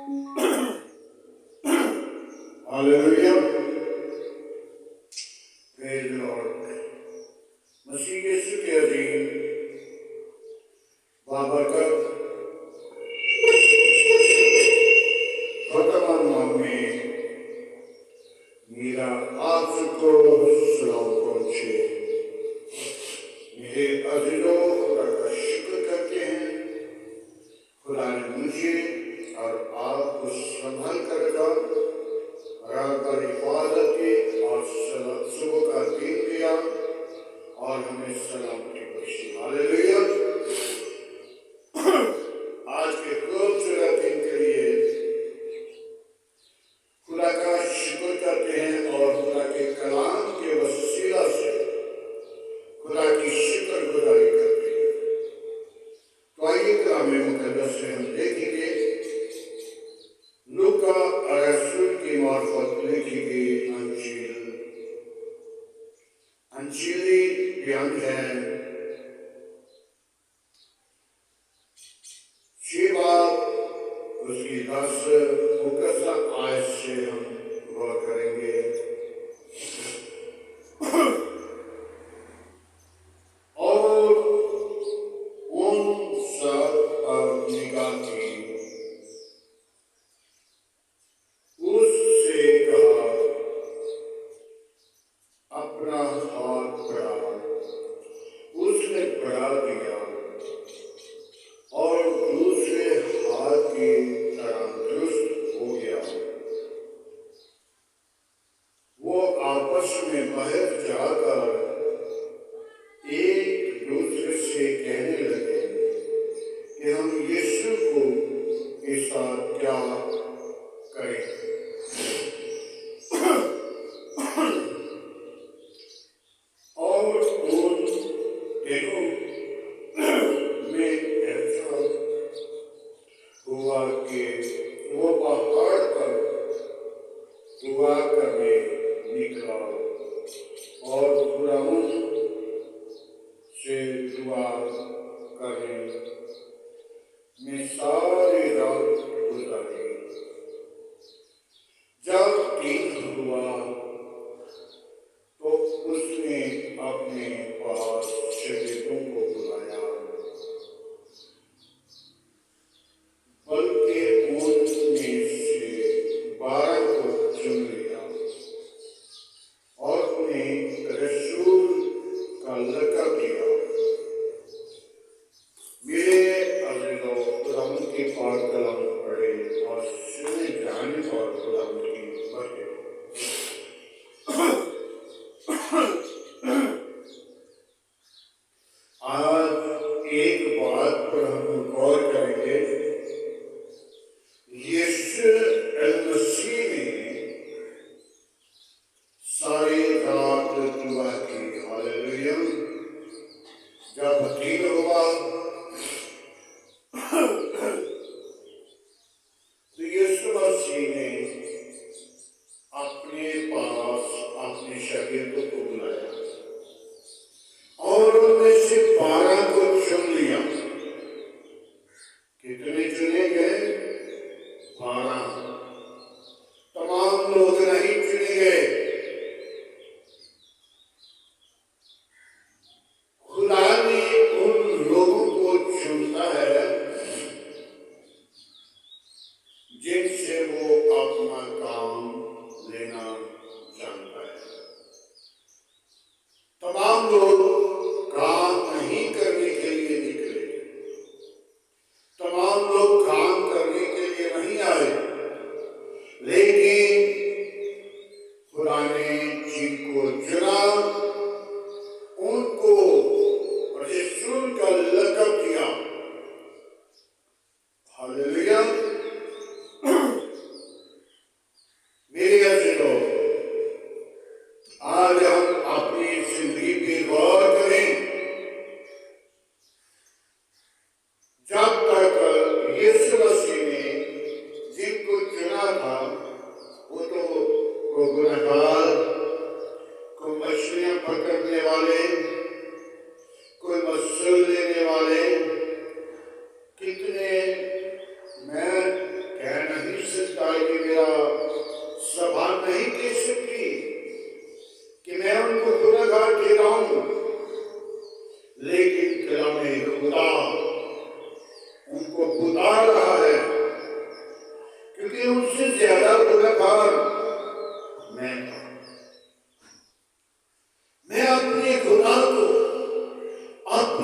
Hallelujah. Praise the Lord. مسیح یسوع کے عظیم بابرکت ختم نام میں میرا آپ سب کو سلام پہنچے۔ میرے عزیزوں، خدا کا شکر کرتے ہیں، خدا نے مجھے اور آپ کو سنبھال کر رکھا، رات بھر حفاظت کی اور صبح کا دین دیا اور ہمیں سلامتی بخشی۔ ہاللیلویا۔ آج کے خوبصورت دن کے لیے خدا کا شکر کرتے ہیں اور خدا کے کلام کے وسیلہ سے خدا کی شکر گزاری کرتے ہیں۔ تو آئیے کلام مقدس سے ہم دیکھیں گے لوکا رسول کی معرفت لکھی گئی انجیلی بیان ہے 6 باب اس کی 10 مقدسہ آیت سے ہم غور کریں گے۔ اور ان سب پر نگاہ کی، اس سے کہا اپنا ہاتھ بڑھا۔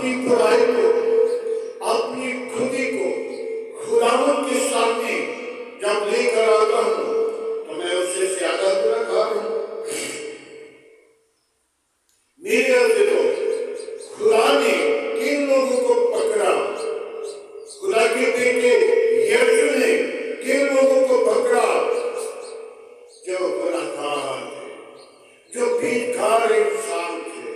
اپنی برائی کو، اپنی خودی کو خداوند کے سامنے جب لے کر آتا ہوں تو میں اسے زیادہ برا کھا رہا ہوں۔ میرے عزیزو، خدا نے کن لوگوں کو پکڑا؟ خدا کے بیٹے یسوع نے کن لوگوں کو پکڑا؟ جو گنہگار تھے، جو بھیکار انسان تھے،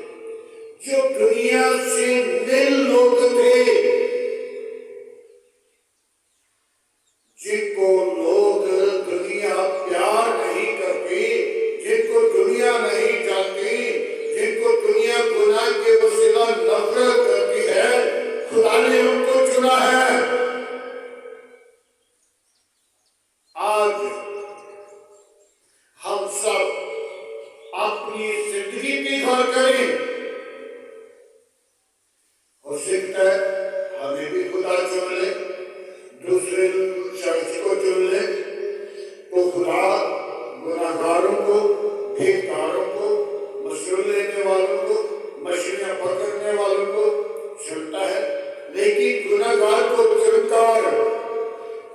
جو دنیا سے نل لوگ تھے، جن کو لوگ دنیا پیار نہیں کرتی، جن کو دنیا نہیں جانتی، جن کو دنیا گناہ کے وسیلہ نفرت کرتی ہے، خدا نے ان کو چنا ہے۔ آج ہم سب اپنی زندگی کی غور کریں، ہو سکتا ہے ہمیں بھی خدا چن لے، دوسرے چرچ کو چن لے، تو خدا گناہگاروں کو، بھیکاروں کو، مشورے لینے والوں کو، مچھلیاں پکڑنے والوں کو چنتا ہے، لیکن گناہگار کو چن کر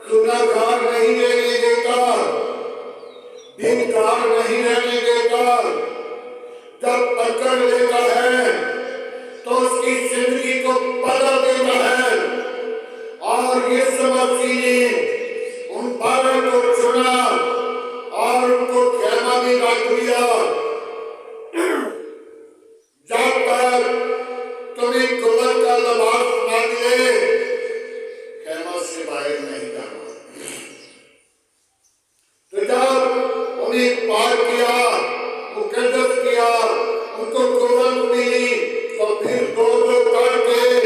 گناہگار نہیں رہنے دیتا، بھیکار نہیں رہنے دیتا۔ جب پکڑ لیتا ہے تو اس کی زندگی کو بدل دیتا ہے، اور یسوع مسیح نے ان 12 کو چنا اور ان کو خیمہ میں رکھ دیا۔ جب تک تمہیں قوت کا لباس نہ ملے، خیمہ سے باہر نہیں جانا۔ تو جب انہیں پاک کیا، مقدس کیا، ان کو قوت ملی، تو پھر دو کر کے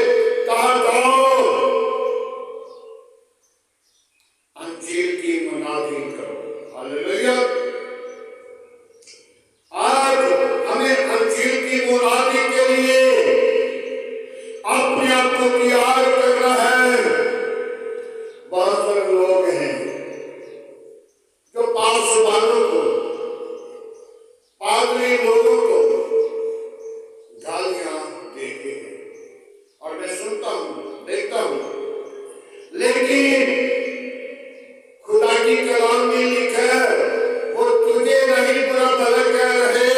کہا جاؤ انجیل کی منادی کرو۔ ہاللیلویہ۔ آج ہمیں انجیل کی منادی کے لیے اپنے آپ کو تیار کرنا ہے۔ بہت سارے لوگ ہیں جو پاسبانوں کو، پادری لوگوں کو گالیاں دیتے ہیں، اور میں سنتا ہوں، دیکھتا ہوں، لیکن خدا کی کلام میں لکھا ہے وہ تجھے نہیں برا بھلا کہہ رہے،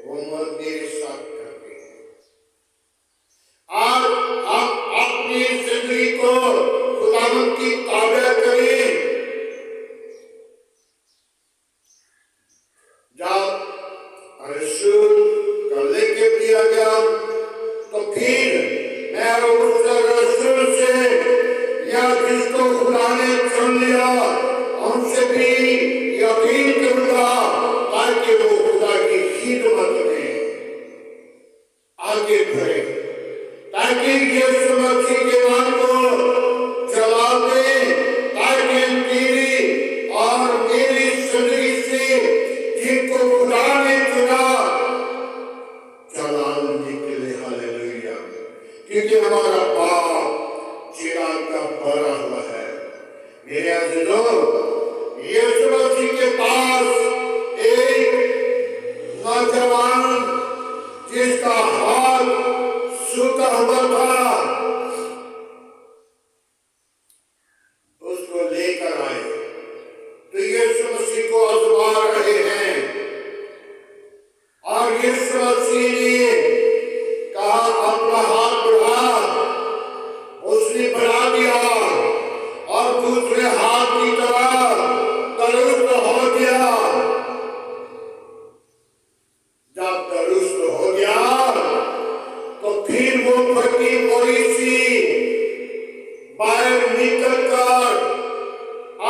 وہ مت میرے ساتھ کرتے ہیں۔ آج ہم اپنی زندگی کو خداوند کی تابع کریں۔ جب رسول کا لکھ دیا گیا تو پھر میں اس رسول سے یا جس کو خدا نے چن لیا ان سے بھی یقین کروں گا، تاکہ وہ خدا کی خدمت میں آگے بڑھے، تاکہ یسوع مسیح کے نام کو چلا دیں، تاکہ میری اور میری زندگی سے جن کو خدا نے چنا جلال نکلے۔ ہاللیلویہ۔ کیونکہ ہمارا باپ چراغ کا بھرا ہوا ہے۔ میرے عزیزو، یسوع مسیح کے پاس ایک نوجوان جس کا ہاتھ سوکھا ہوا تھا، اس کو لے کر آئے تو یسوع مسیح کو آزما رہے ہیں، اور یسوع مسیح نے کہا اپنا ہاتھ بڑھا، اس نے بڑھا دیا اور دوسرے ہاتھ کی طرح درست ہو گیا۔ جب درست ہو گیا تو پھر وہ پھٹی موری سی باہر نکل کر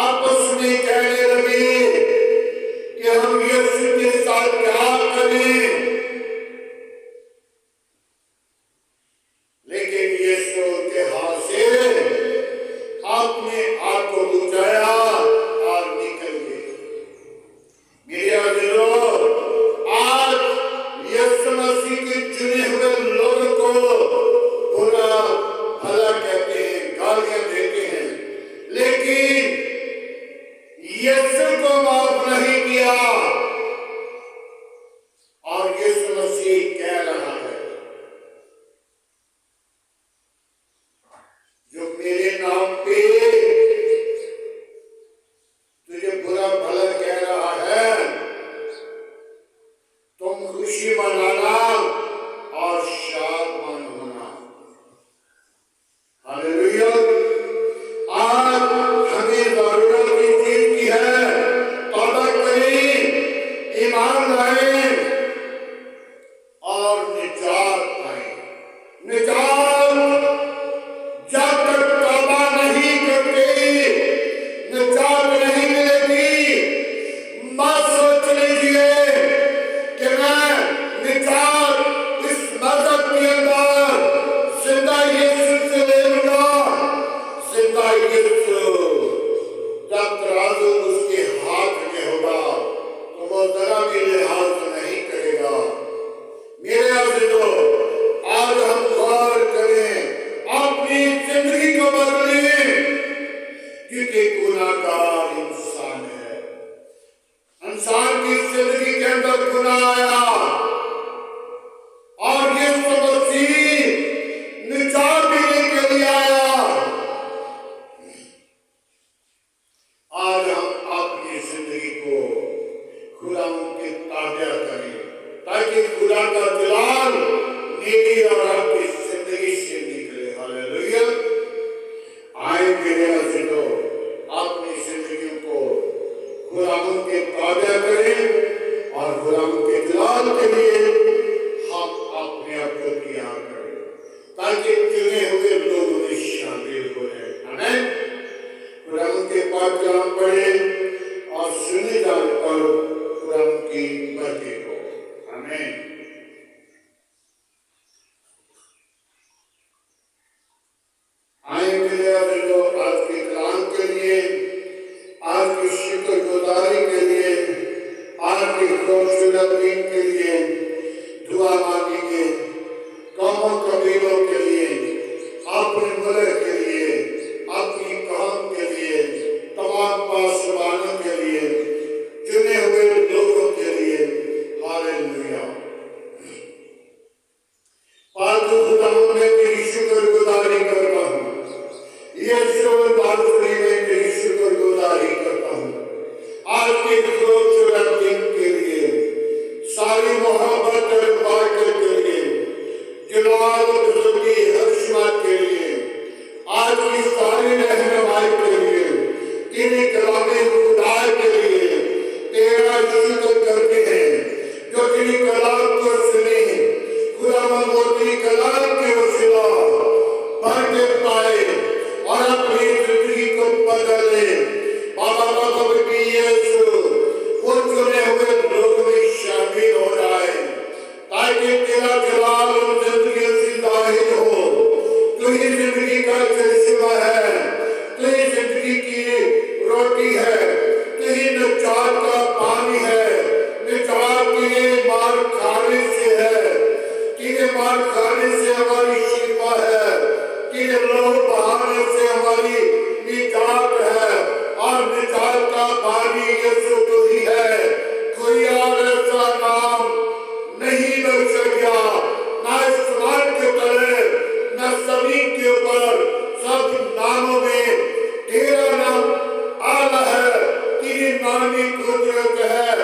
آپس میں کہنے لگے کہ ہم یسوع کے ساتھ کیا کریں؟ لیکن یسوع کے ہاتھ سے اپنے آپ کو بچایا اور نکل گئے۔ میرے عزیزو، آج یسوع مسیح کے چنے ہوئے لوگوں کو برا بھلا کہتے ہیں، گالیاں دیتے ہیں، لیکن یسوع کو معاف نہیں کیا، اور یسوع مسیح کہہ رہا ہے نجات پائیں۔ نجات جب تک توبہ نہیں کرتے نجات نہیں ملے گی۔ مت سوچ لیجیے کہ میں نجات اس مذہب کے اندر زندہ یسوع سے لے لوں گا۔ زندہ یسوع جب ترازو اس کے ہاتھ میں ہوگا تو وہ ذرا بھی لحاظ نہیں کرے گا۔ میرے عزیزو، آج ہم غور کریں، اپنی زندگی کو بدلیں، کیونکہ گناہگار انسان ہے۔ انسان کی زندگی کے اندر گناہ آیا اور یسوع مسیح نجات دینے کے لیے آیا۔ آج ہم اپنی زندگی کو خدا کے تابع کریں تاکہ خدا کا جلال میری اور آپ کی زندگی سے نکلے۔ ہاللیلویا۔ آئے میرے عزیزو، اپنی زندگیوں کو خدا کے تابع کریں اور خدا کے جلال کے لیے ہم اپنے آپ کو تیار کریں تاکہ چنے ہوئے لوگوں میں شامل ہو جائیں۔ آمین۔ خدا کے پاک کلام پڑھیں اور سنے جان پر خدا کی برکت ہو۔ آمین۔ آئے میرے عزیزو، آج کے کلام کے لیے، آج کی شکر گزاری کے لیے، آج کی خوبصورت دن کے لیے دعا مانگیں گے۔ قوموں قبیلوں کے لیے، اپنے ملک کے لیے، اپنی قوم کے لیے، تمام پاسبانوں کے لیے، چنے ہوئے لوگوں کے لیے۔ ہاللیلویا۔ پالتو خدا میں تیری شکر گزاری کرتا ہوں، یسوع بارکلی میں تیری شکر گزاری کرتا ہوں آج کے خوبصورت دن کے لیے، ساری محبت اور برکت کے لیے، جلال و بزرگی حکمت کے لیے، آج کی ساری رہنمائی کے لیے، تیری کلام خدا کے لیے تیرا شکر کرتے ہیں جو تیری کلام کو سنی۔ خدا وہ تیری کلام کے وسیلہ برکت پائے اور اپنی زندگی کو بدلے۔ بابا بابا بھی یسوع وہ چنے ہوئے لوگوں میں شامل ہو جائے تاکہ تیرا جلال اور زندگی سے ظاہر ہو۔ تو ہی زندگی کا چشمہ ہے، تو ہی زندگی کی روٹی ہے، تو ہی نجات کا پانی ہے۔ نجات تیرے مار کھانے سے ہے، تیرے مار کھانے سے ہماری شفا ہے، تیرے لہو بہانے سے ہماری نجات ہے، اور نجات کا پانی یسوع تو ہی ہے۔ کوئی اور ایسا نام نہیں بخشا گیا، نہ آسمان کے تلے نہ زمین کے اوپر، سب ناموں میں تیرا نام اعلیٰ ہے۔ تیری نامی قدرت ہے،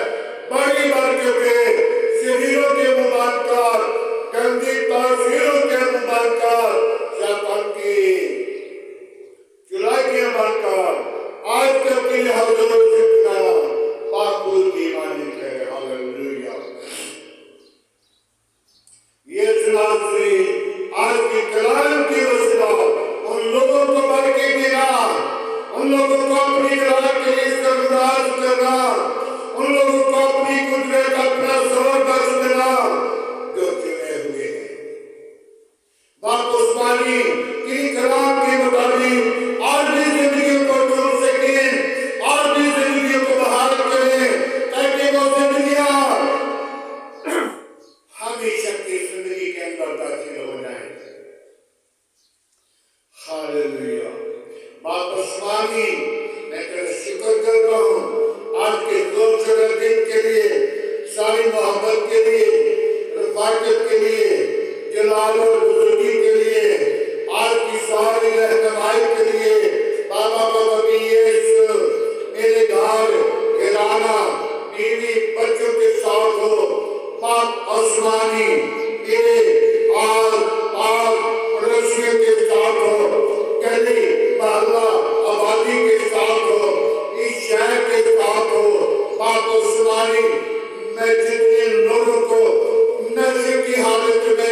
بڑی برکتیں شریروں کے مبارکات، گندی تاثیروں کے مبارکات، شیطان کی چلائی کے مبارکات آج تک کے لیے حضور ذکر باقول کی مانی کرے۔ ہاللیلویا۔ یہ سلاسری آج کی کلام کی وسیلہ ان لوگوں کو برکت دینا، ان لوگوں کو اپنی رات کے لیے سرفراز کرنا، ان لوگوں کو اپنی قدرت اپنا زور بخش دینا جو چنے ہوئے ہیں۔ باپ عثمانی کی کلام کے مطابق اور بھی زندگیوں کو ڈھونڈ سکیں، اور بھی زندگیوں کو بحال کریں تاکہ وہ زندگیاں ہمیشہ کی زندگی کے اندر داخل ہو جائیں۔ ہاللیلویا۔ باپ عثمانی میں تیرا شکر کرتا ہوں آج کے خوبصورت دن کے لیے، ساری محبت کے لیے، رفاقت کے لیے، جلال اور بزرگی کے لیے، آج کی ساری رہنمائی کے لیے۔ بابا بابا بھی یسوع میرے گھر گھرانہ بیوی بچوں کے ساتھ ہو۔ باپ عثمانی میرے آل پال پڑوسیوں کے ساتھ ہو، گلی محلہ آبادی کے ساتھ ہو، اس شہر کے ساتھ ہو۔ باپ عثمانی میں جتنے لوگوں کو نشے کی حالت میں